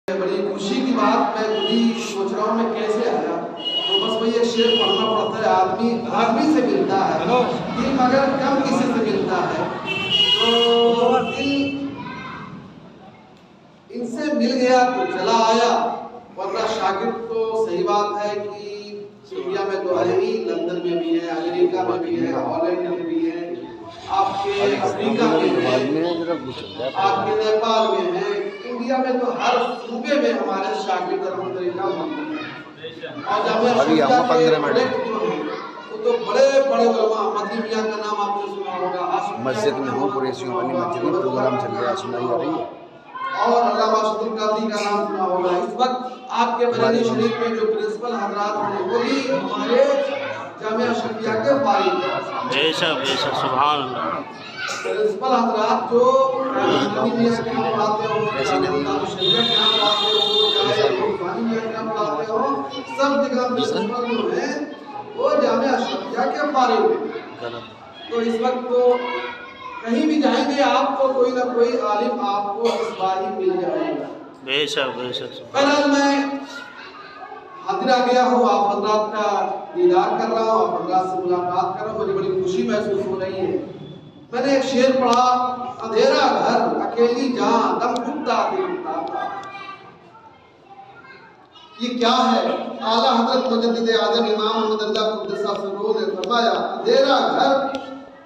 بڑی خوشی کی بات میں خود ہی سوچ رہا ہوں میں کیسے آیا، تو بس وہی ایک شعر پڑھنا پڑتا ہے، آدمی سے ملتا ہے دل مگر کم کسی سے ملتا ہے، تو دل ان سے مل گیا تو چلا آیا، ورنہ شاگرد تو صحیح بات ہے کہ انڈیا میں تو ہے ہی، لندن میں بھی ہے، امریکہ میں بھی ہے، ہالینڈ میں بھی ہے، آپ کے افریقہ میں ہے، آپ کے نیپال میں ہے، انڈیا میں تو ہر صوبے میں ہمارے شاگرد الحمدللہ موجود ہیں۔ اور جامعہ شریعہ کے پروجیکٹ جو ہیں وہ تو بڑے بڑے علماء، مدی میاں کا نام آپ نے سنا ہوگا، مسجد میں ہوں، قریشیوں والی مسجد میں پروگرام چل رہا ہے، سنائی آ رہی ہے، اور علامہ شد القادری کا نام سنا ہوگا۔ اس وقت آپ کے بریلی شریف میں جو پرنسپل حضرات ہیں وہ بھی ہمارے جامعہ شریعہ کے فارغ ہیں۔ بے شک سبحان اللہ۔ پرنسپل حضرات جو مدی میاں کے یہاں پڑھاتے ہوں، جامعہ شریعہ کے یہاں پڑھاتے ہوں، چاہے مدی میاں کے یہاں پڑھاتے ہوں، سب جگہ پرنسپل جو ہیں وہ جامعہ شریعہ کے فارغ ہیں۔ تو اس وقت تو کہیں بھی جائیں گے آپ کو کوئی نہ کوئی عالم آپ کو اس بار ہی مل جائے گا۔ بے شک بہرحال میں حاضرہ گیا ہوں، آپ حضرات کا دیدار کر رہا ہوں، آپ حضرات سے ملاقات کر رہا ہوں، مجھے بڑی خوشی محسوس ہو رہی ہے۔ میں نے ایک شعر پڑھا، اندھیرا گھر اکیلی جان دم گھٹتا دل اٹھاتا۔ یہ کیا ہے؟ اعلیٰ حضرت مجدد اعظم امام احمد رضا قدس سرور نے فرمایا اندھیرا گھر،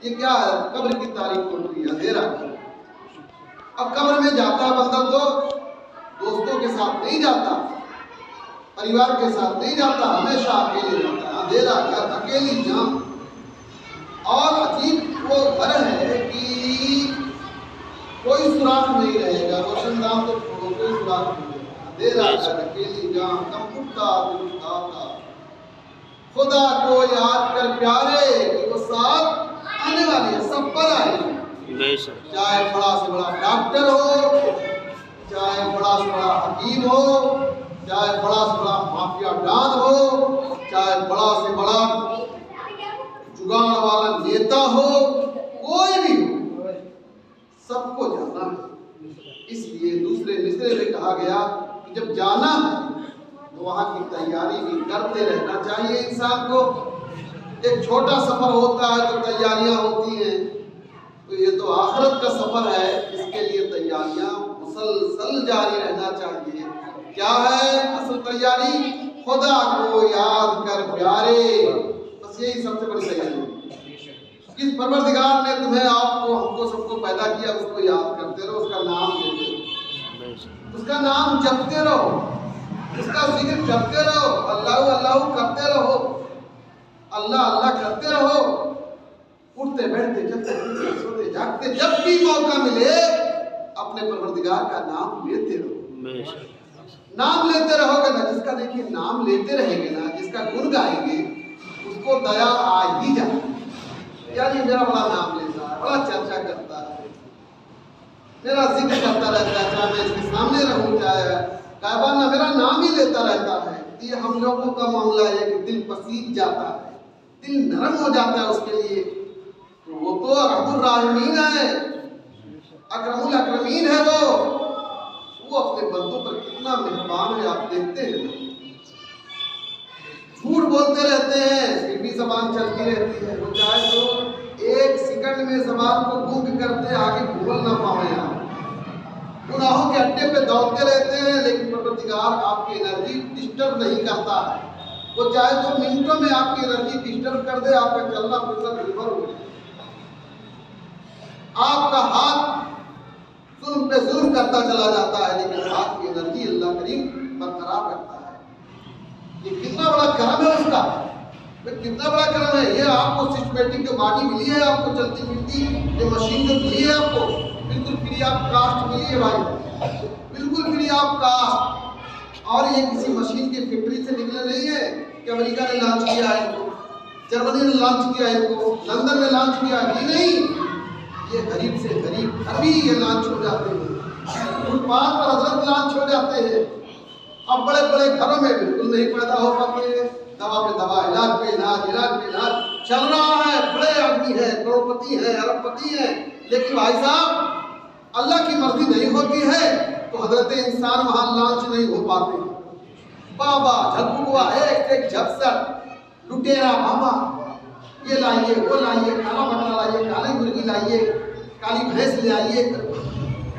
یہ کیا ہے؟ قبر کی تاریخ کھل رہی ہے، اندھیرا گھر۔ اب قبر میں جاتا ہے بندہ تو دوستوں کے ساتھ نہیں جاتا، پریوار کے ساتھ نہیں جاتا، ہمیشہ اکیلے جاتا ہے، اندھیرا گھر اکیلی جان۔ اور عجیب وہ گھر ہے کہ کوئی سراغ نہیں رہے گا، روشن دان تو چھوڑو، کوئی سراغ نہیں رہے گا، اندھیرا گھر اکیلی جان دم گھٹتا دل اٹھاتا۔ خدا کو یاد کر پیارے کہ وہ ساتھ آنے والی ہے، سب پر آئے گی، چاہے بڑا سے بڑا ڈاکٹر ہو، چاہے بڑا سے بڑا حکیم ہو، چاہے بڑا سے بڑا مافیا ڈان ہو، چاہے بڑا سے بڑا جگاڑ والا نیتا ہو، کوئی بھی ہو، سب کو جانا ہے۔ اس لیے دوسرے مصرے میں کہا گیا کہ جب جانا ہے تو وہاں کی تیاری بھی کرتے رہنا چاہیے انسان کو۔ ایک چھوٹا سفر ہوتا ہے تو تیاریاں ہوتی ہیں، تو یہ تو آخرت کا سفر ہے، اس کے لیے تیاریاں مسلسل جاری رہنا چاہیے۔ کیا ہے اصل تیاری؟ خدا کو یاد کر پیارے، بس یہی سب سے بڑی تیاری ہے۔ کس پروردگار نے تمہیں، آپ کو، ہم کو، سب کو پیدا کیا، اس کو یاد کرتے رہو، اس کا نام لیتے رہو، اس کا نام جپتے رہو، اس کا ذکر کرتے رہو، اللہ اللہ کرتے رہو، اللہ اللہ کرتے رہو، اٹھتے بیٹھتے جگتے سوتے جاگتے جب بھی موقع ملے اپنے پروردگار کا نام لیتے رہو۔ نام لیتے رہو گے نا، جس کا دیکھیے نام لیتے رہیں گے نا، جس کا گن گائیں گے، اس کو دیا آ ہی جائے، یعنی میرا بڑا نام لیتا ہے، بڑا چرچا کرتا ہے، میرا ذکر کرتا رہتا ہے، چاہے میں اس کے سامنے رہوں چاہے غائبانہ میرا نام ہی لیتا رہتا ہے۔ یہ ہم لوگوں کا معاملہ ہے کہ دل پسیج جاتا ہے، دل نرم ہو جاتا ہے اس کے لیے، تو وہ تو ارحم الراحمین ہے، اکرم الاکرمین ہے، وہ اپنے بندوں پر کتنا مہربان ہے، آپ دیکھتے ہیں، جھوٹ بولتے رہتے ہیں پھر بھی زبان چلتی رہتی ہے، وہ چاہے تو ایک سیکنڈ میں زبان کو گنگ کرتے آگے بھول نہ پاؤں آپ، گناہوں کے اڈے پہ دوڑتے رہتے ہیں، لیکن پروردگار آپ کی انرجی ڈسٹرب نہیں کرتا ہے، وہ چاہے تو منٹوں میں آپ کی انرجی ڈسٹرب کر دے، آپ کا چلنا پھرنا گڑبڑ ہو جائے، آپ کا ہاتھ ظلم پہ ظلم کرتا چلا جاتا ہے، لیکن ہاتھ کی انرجی اللہ کریم برقرار رکھتا ہے۔ یہ کتنا بڑا کرم ہے اس کا، کتنا بڑا کرم ہے۔ یہ آپ کو سسٹمیٹک جو باڈی ملی ہے، آپ کو چلتی پھرتی جو مشین جو ملی ہے، آپ کو بالکل فری آف کاسٹ ملی ہے بھائی، بالکل فری آف کاسٹ، اور یہ کسی مشین کی فیکٹری سے نکلے نہیں ہے کہ امریکہ نے لانچ کیا ہے ان کو، جرمنی نے لانچ کیا ہے ان کو، لندن نے لانچ کیا ہے، نہیں، یہ غریب سے غریب گھر بھی یہ لانچ ہو جاتے ہیں، فٹ پاتھ پر حضرت لانچ ہو جاتے ہیں، اب بڑے بڑے گھروں میں بالکل نہیں پیدا ہو پاتے، دوا پہ دوا، علاج پہ علاج، علاج پہ علاج چل رہا ہے، بڑے آدمی ہیں، کروڑپتی ہیں، ارب پتی ہیں، لیکن بھائی صاحب اللہ کی مرضی نہیں ہوتی ہے تو حضرت انسان وہاں لانچ نہیں ہو پاتے. بابا جھلکوا ایک جھپسر لٹیرا بابا یہ لائیے وہ لائیے کالا مٹر لائیے کالی مرغی لائیے کالی بھینس لے آئیے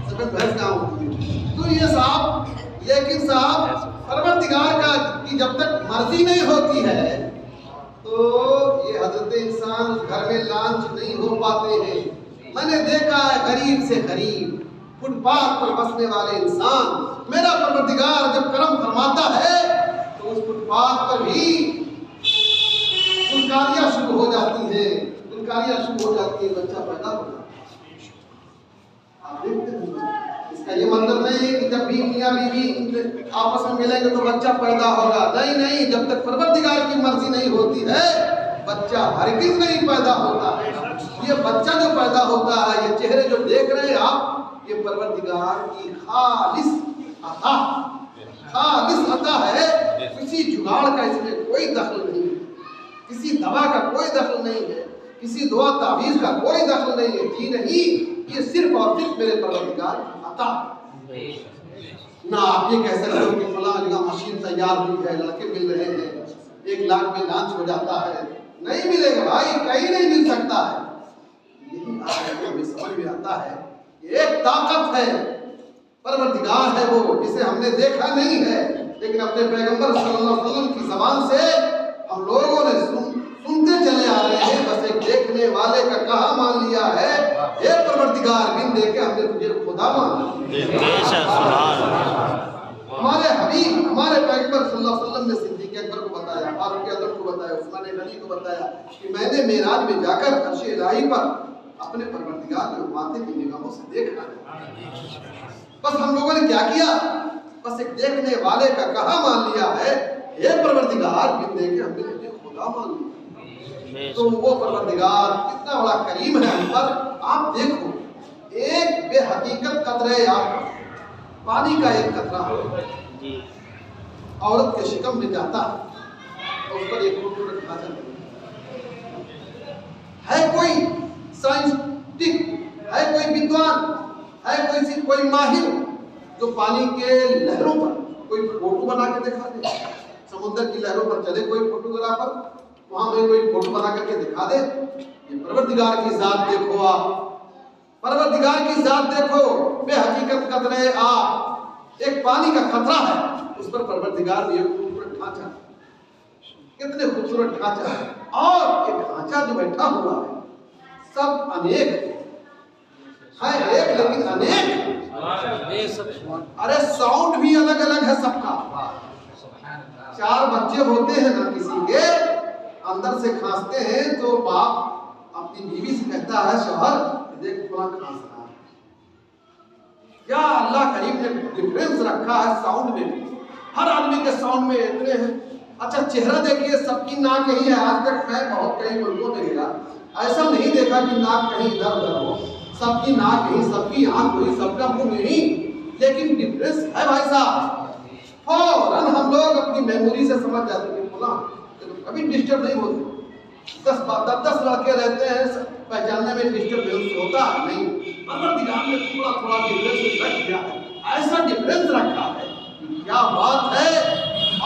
سفید بھینس کہاں ہوتی ہے. تو یہ صاحب لیکن صاحب پروردگار کا کی جب تک مرضی نہیں ہوتی ہے تو یہ حضرت انسان گھر میں لانچ نہیں ہو پاتے ہیں. میں نے دیکھا ہے غریب سے غریب فٹ پاتھ پر بسنے والے انسان میرا پروردگار جب کرم فرماتا ہے تو اس فٹ پاتھ پر بھی گلکاریاں شروع ہو جاتی ہیں. گلکاریاں شروع ہو جاتی ہیں. بچہ پیدا ہو جاتا ہے. آپ دیکھتے ہیں اس کا یہ مطلب نہیں ہے کہ جب بھی میاں بیوی آپس میں ملیں گے تو بچہ پیدا ہوگا. نہیں جب تک پروردگار کی مرضی نہیں ہوتی ہے بچہ ہرگز نہیں پیدا ہوتا. یہ بچہ جو پیدا ہوتا ہے یہ چہرے جو دیکھ رہے ہیں آپ یہ پروردگار کی خالص عطا ہے. کسی جگاڑ کا اس میں کوئی دخل نہیں ہے. کسی دوا کا کوئی دخل نہیں ہے. کسی دعا تعویذ کا کوئی دخل نہیں ہے. جی نہیں یہ صرف اور صرف میرے پروردگار کی عطا. نہ آپ یہ کہہ سکتے ہو کہ فلاں جگہ مشین تیار ہوئی ہے لڑکے مل رہے ہیں 1 لاکھ میں لانچ ہو جاتا ہے. نہیں ملے گا بھائی کہیں نہیں مل سکتا ہے. یہی ہمیں سمجھ میں آتا ہے یہ ایک طاقت ہے پروردگار ہے وہ جسے ہم نے دیکھا نہیں ہے لیکن اپنے پیغمبر صلی اللہ علیہ وسلم کی زبان سے ہم لوگوں نے سنتے چلے آ رہے ہیں. بس ایک دیکھنے والے کا کہا مان لیا ہے اے پروردگار بن دیکھے ہم نے تجھے خدا مان لیا. ہمارے حبیب ہمارے پیغمبر صلی اللہ علیہ وسلم نے صدیق اکبر کو بتایا فاروق اعظم کو بتایا عثمان غنی کو بتایا کہ میں نے معراج میں جا کر عرش الہی پر اپنے پروردگار کے ماتھے کی نگاہوں سے دیکھا ہے. بس ہم لوگوں نے کیا کیا بس ایک دیکھنے والے کا کہا مان لیا ہے اے پروردگار بن دیکھے ہم نے تجھے خدا مان لیا. تو وہ پروردگار کتنا بڑا کریم ہے ہم پر. آپ دیکھو ایک بے حقیقت قطرے آپ پانی کا ایک قطرہ عورت کے شکم میں جاتا اور اس پر ایک خوبصورت ڈھانچہ ہے. کوئی سائنسٹک ہے کوئی ودوان ہے کوئی ماہر جو پانی کے لہروں پر کوئی فوٹو بنا کے دکھا دے. سمندر کی لہروں پر چلے کوئی فوٹوگرافر وہاں میں کوئی فوٹو بنا کر کے دکھا دے. یہ پروردگار کی ذات دیکھو آپ پروردگار کی ذات دیکھو. بے حقیقت قطرے آپ ایک پانی کا قطرہ ہے اس پر پروردگار نے ایک خوبصورت ڈھانچہ کتنے خوبصورت ڈھانچہ ہے. اور یہ ڈھانچہ جو بیٹھا ہوا ہے سب انیک ہے ایک لیکن انیک. ارے ساؤنڈ بھی الگ الگ ہے سب کا. 4 بچے ہوتے ہیں نا کسی کے اندر سے کھانستے ہیں تو باپ اپنی بیوی سے کہتا ہے شوہر دیکھ فلاں کھانس رہا ہے. کیا اللہ کریم نے ڈفرینس رکھا ہے ساؤنڈ میں بھی. ہر آدمی کے ساؤنڈ میں اتنے ہیں. اچھا چہرہ دیکھیے سب کی ناک یہی ہے. آج تک میں بہت کئی ملکوں میں گیا ایسا نہیں دیکھا کہ ناک کہیں ادھر ادھر ہو. سب کی ناک یہی سب کی آنکھ وہی سب کا منہ یہی لیکن ڈفرینس ہے بھائی صاحب. فوراً ہم لوگ اپنی میموری سے سمجھ جاتے ہیں فلاں کبھی ڈسٹرب نہیں ہوتے. 10 لڑکے رہتے ہیں پہچاننے میں ڈسٹربینس ہوتا نہیں. پروردگار نے تھوڑا ڈفرینس رکھ دیا ہے. ایسا ڈفرینس رکھا ہے کیا بات ہے.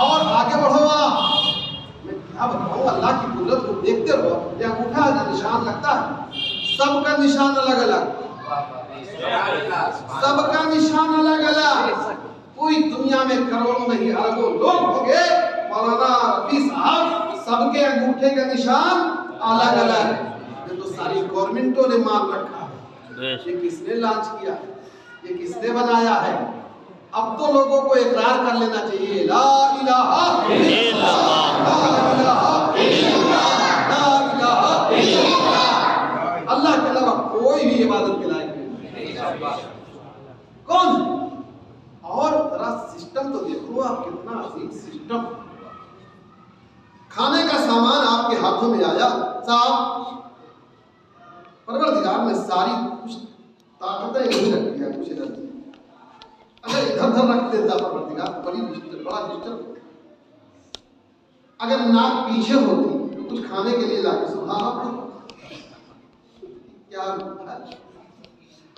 اور آگے بڑھو آپ میں کیا بتاؤں اللہ کی قدرت کو دیکھتے رہو. یہ انگوٹھا کا نشان لگتا ہے سب کا نشان الگ الگ سب کا نشان الگ الگ. کوئی دنیا میں کروڑوں نہیں اربوں لوگ ہوں گے مولانا رفیع صاحب سب کے انگوٹھے کا نشان الگ الگ. یہ تو ساری گورنمنٹوں نے مان رکھا ہے. یہ کس نے لانچ کیا ہے یہ کس نے بنایا ہے. اب تو لوگوں کو اقرار کر لینا چاہیے لا الہ الا اللہ اللہ کے علاوہ کوئی بھی عبادت کے لائق نہیں. کون اور ذرا سسٹم تو دیکھو آپ کتنا عظیم سسٹم. کھانے کا سامان آپ کے ہاتھوں میں آیا صاحب پروردگار نے ساری کچھ طاقتیں نہیں رکھ دیا کچھ ادھر اگر ادھر ادھر رکھ دیتا پروردگار بڑا ڈسٹرب. اگر ناک پیچھے ہوتی تو کچھ کھانے کے لیے لا کے سبحان اللہ کیا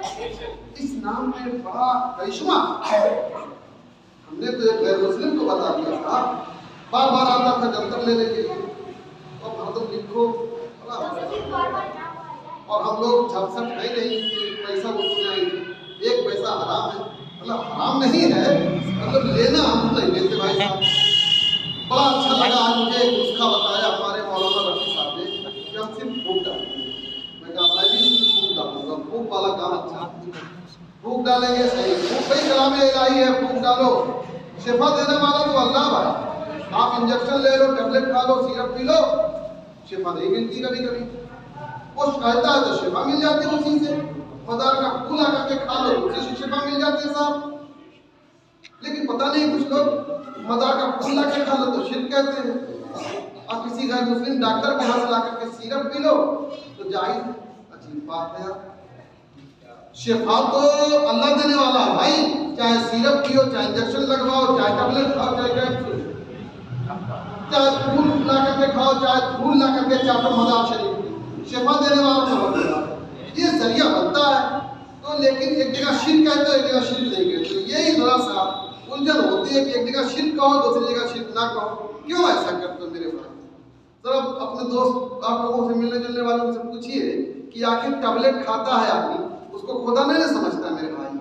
اس نام میں بڑا کرشمہ ہے. ہم نے تو ایک غیر مسلم کو بتا دیا تھا, بار بار آتا تھا جنتر لینے کے لیے, اور بھردم لکھو اور ہم لوگ جھپسٹ ہے نہیں کہ پیسہ وصولنا ایک پیسہ حرام ہے, مطلب حرام نہیں ہے, مطلب لینا ہم نہیں لیتے بھائی صاحب. بڑا اچھا لگا آج مجھے ایک نسخہ بتایا ہمارے مولانا رفیع صاحب نے کہ ہم صرف پھونک ڈالیں گے. میں کہا میں بھی صرف پھونک ڈالوں گا, پھونک والا کام اچھا ہے, پھونک ڈالیں گے صحیح. پھونک بھائی کلام الہی ہے, پھونک ڈالو. شفا دینے والا تو اللہ بھائی. آپ انجیکشن لے لو, ٹیبلٹ کھا لو, سیرپ پی لو, شفا نہیں ملتی کبھی کبھی. وہ کہتا ہے تو شفا مل جاتی ہے اسی سے. مدار کا پھول آ کر کے کھا لو, اسی سے شفا مل جاتی ہے صاحب. لیکن پتہ نہیں کچھ لوگ مدار کا پھول لا کے کھا لو تو شرک کہتے ہیں. آپ کسی غیر مسلم ڈاکٹر کے ہاں سے لا کر کے سیرپ پی لو تو جائز ہے. عجیب بات ہے. شفا تو اللہ دینے والا ہے بھائی, چاہے سیرپ پیو, چاہے انجیکشن لگواؤ, چاہے ٹیبلٹ کھاؤ, چاہے کیپسول, چاہے پھول لا کر کے کھاؤ, چاہے پھول لا کر کے چاٹو مدار شریف. شفا دینے والا تو یہ ذریعہ بنتا ہے. تو لیکن ایک جگہ شرک کہتے ایک جگہ شرک نہیں کہتے. یہی ذرا سا الجھن ہوتی ہے کہ ایک جگہ شرک کہو دوسری جگہ شرک نہ کہو. کیوں ایسا کرتے ہو میرے بھائی؟ ذرا اپنے دوست آپ لوگوں سے ملنے جلنے والوں سے پوچھیے کہ آخر ٹیبلٹ کھاتا ہے آدمی, اس کو خدا نہیں سمجھتا میرے بھائی.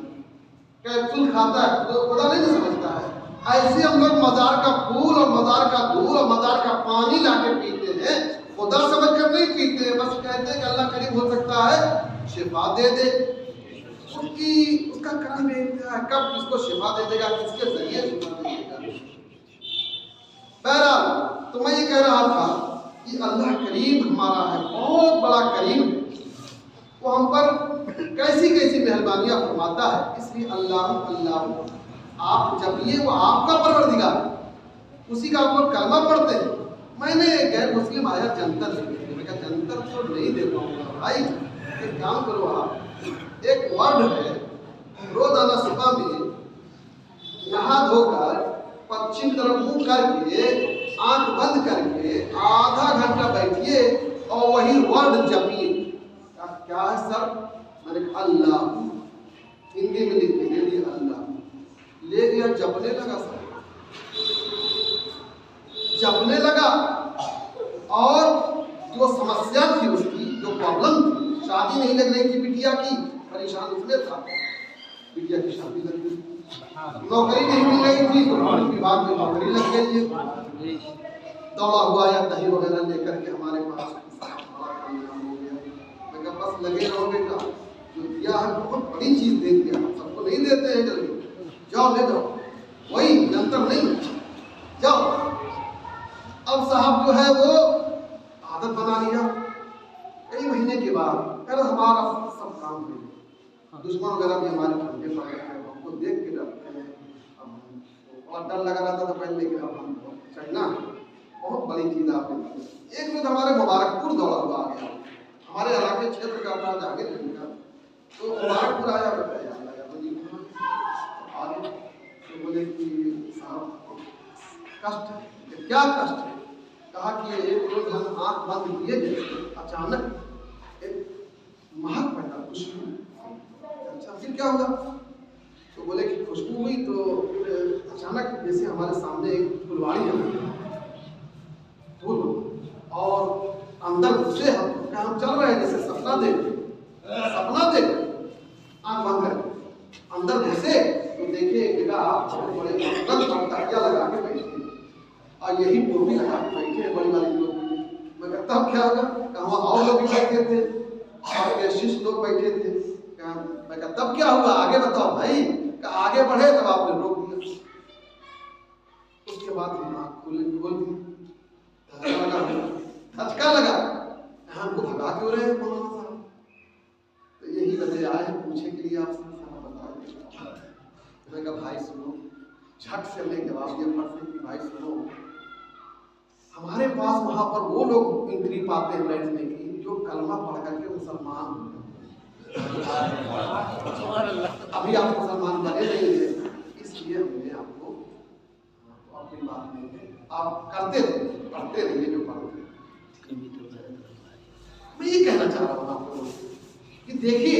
کیپسول کھاتا ہے تو خدا نہیں سمجھتا ہے. ایسے ہم لوگ مزار کا پھول اور مزار کا دودھ اور مزار کا پانی لا کے پیتے ہیں, خدا سمجھ کر نہیں پیتے. بس کہتے ہیں کہ اللہ قریب ہو سکتا ہے شفا دے دے. اس کا کرم ہے, کب کس کو شفا دے دے گا, کس کے ذریعے شفا دے دے گا. بہرحال تو میں یہ کہہ رہا تھا کہ اللہ کریم ہمارا ہے, بہت بڑا کریم ہے. وہ ہم پر کیسی کیسی مہربانیاں فرماتا ہے. اس لیے اللہ اللہ آپ جب یہ وہ آپ کا پروردگار, اسی کا آپ لوگ کلمہ پڑھتے ہیں. میں نے غیر مسلم آیا جنتر سے, میں کہا جنتر تو نہیں دے پاؤں گا بھائی. ایک کام کرو, آپ ایک ورڈ ہے, روزانہ صبح میں نہا دھو کر پچھم طرف منہ کر کے آنکھ بند کر کے آدھا گھنٹہ بیٹھیے اور وہی ورڈ جپیے. کیا ہے سر؟ میں نے کہا اللہ, ہندی میں لکھ کے دے دیا اللہ. لے گیا, جپنے لگا سر, جپنے لگا. اور جو سمسیا تھی اس کی, جو پرابلم تھی, شادی نہیں لگ رہی تھی بٹیا کی, پریشان اس میں تھا. بٹیا کی شادی لگ گئی, نوکری نہیں مل رہی تھی تو وبھاگ میں نوکری لگ گئی ہے. دوڑا ہوا یا دہی وغیرہ لے کر کے ہمارے پاس بڑا کامیاب ہو گیا. میں کہا بس لگے رہو بیٹا, جو دیا ہے بہت بڑی چیز دے دیا, سب کو نہیں دیتے ہیں جلدی. جاؤ لے جاؤ, وہی جنتر نہیں, جاؤ. اب صاحب جو ہے وہ عادت بنا لیا. کئی مہینے کے بعد پھر ہمارا سب کام ہو گیا. دشمن وغیرہ بھی ہمارے ٹھنڈے پڑ گئے ہیں, ہم کو دیکھ کے ڈرتے ہیں. اب اور ڈر لگا رہتا تھا پہلے, لیکن اب ہم چڑھنا بہت بڑی چیز آپ نے. ایک روز ہمارے مبارک پور دوڑا ہوا آ گیا, ہمارے علاقے چھیتر کا تھا, جاگے دن کا. تو مبارک پور آیا, آگے تو بولے کہ صاحب کشٹ ہے. کیا کشٹ ہے؟ کہا کہ ایک روز ہم آنکھ بند کیے جیسے اچانک ایک مہک پیدا, خوشبو. اچھا پھر کیا ہوگا؟ تو بولے کہ خوشبو ہوئی تو پھر اچانک جیسے ہمارے سامنے ایک پھلواڑی ہے, پھول, اور اندر گھسے ہم چل رہے ہیں جیسے سپنا دیکھ, سپنا دیکھ, آنکھ بند کر اندر گھسے تو دیکھے ایک جگہ آپ بڑے تکیا لگا کے بیٹھے اور یہی ٹوپی لگا کے بیٹھے بڑی والی لوگ. میں کہتا تب کیا ہوگا؟ کہاں اور لوگ بھی بیٹھے تھے, اور کیشش لوگ بیٹھے تھے. میں کہا تب کیا ہوا, آگے بتاؤ بھائی. کہ آگے بڑھے تب آپ نے روک دیا. اس کے بعد ہم آنکھ کھول دی, دھچکا لگا, ہم کو بھگا کیوں رہے ہیں مولانا صاحب؟ تو یہی وجہ آئے پوچھنے کے لیے آپ سے بتا دیں. میں کہا بھائی سنو, جھٹ سے ہم نے جواب دیا پڑھنے کی, بھائی سنو, ہمارے پاس وہاں پر وہ لوگ انٹری پاتے ہیں بیٹھنے کی جو کلمہ پڑھ کر کے مسلمان ہوتے ہیں. ابھی آپ مسلمان بنے نہیں ہیں, اس لیے ہم نے آپ کو اپنی بات نہیں ہے, آپ کرتے رہیے, پڑھتے رہیے جو پڑھتے ہیں. میں یہ کہنا چاہ رہا ہوں آپ کو کہ دیکھیے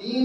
3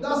10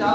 4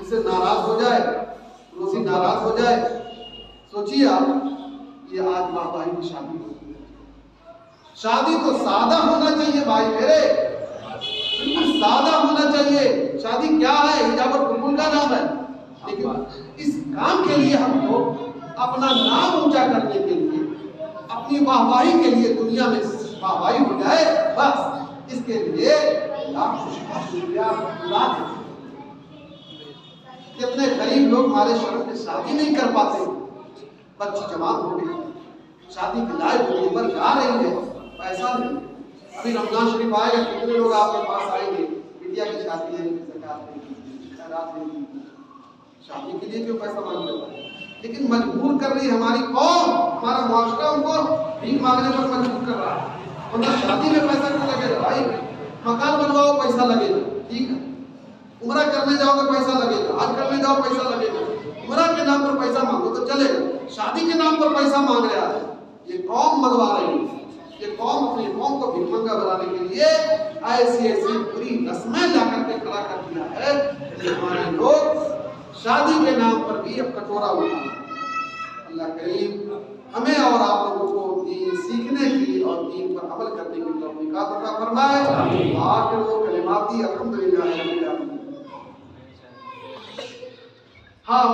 اس سے ناراض ہو جائے، پڑوسی ناراض ہو جائے، سوچیے آپ یہ آج ماں بھائی کی شادی ہوتی ہے۔ شادی تو سادہ ہونا چاہیے بھائی میرے، بالکل سادہ ہونا چاہیے۔ شادی کیا ہے؟ حجاب اور قبول کا نام ہے، لیکن اس کام کے لیے ہم لوگ اپنا نام اونچا کرنے کے لیے، اپنی واہواہی کے لیے، دنیا میں واہواہی ہو جائے بس اس کے لیے کتنے غریب لوگ ہمارے شہر میں شادی نہیں کر پاتے، بچی جوان ہو گئی، شادی کی لائق ہوئی، عمر جا رہی ہے، پیسہ نہیں۔ ابھی رمضان شریف آئے گا، کتنے لوگ آپ کے پاس آئیں گے، بٹیا کی شادی ہے، زکات دے دیجیے، خیرات دے دیجیے۔ شادی کے لیے کیوں پیسہ مانگ رہے ہیں؟ لیکن مجبور کر رہی ہے ہماری قوم، ہمارا معاشرہ ان کو بھیک مانگنے پر مجبور کر رہا ہے۔ ورنہ شادی میں پیسہ کیوں لگے گا بھائی؟ مکان بنواؤ پیسہ لگے گا، ٹھیک ہے، عمرہ کرنے جاؤ تو پیسہ لگے گا، حج کرنے جاؤ پیسہ لگے گا، عمرہ کے نام پر پیسہ مانگو تو چلے گا، شادی کے نام پر پیسہ مانگ رہا ہے۔ یہ قوم منگوا رہی ہے، یہ قوم اپنی قوم کو بھیک منگا بنانے کے لیے ایسی بری رسمیں لا کر کے کھڑا کر دیا ہے کہ ہمارے لوگ شادی کے نام پر بھی اب کٹورا اٹھا۔ اللہ کریم ہمیں اور آپ لوگوں کو دین سیکھنے کی اور دین پر عمل کرنے کی توفیق عطا فرمائے۔ آخر کلماتی الحمدللہ رب العالمین۔ ہاں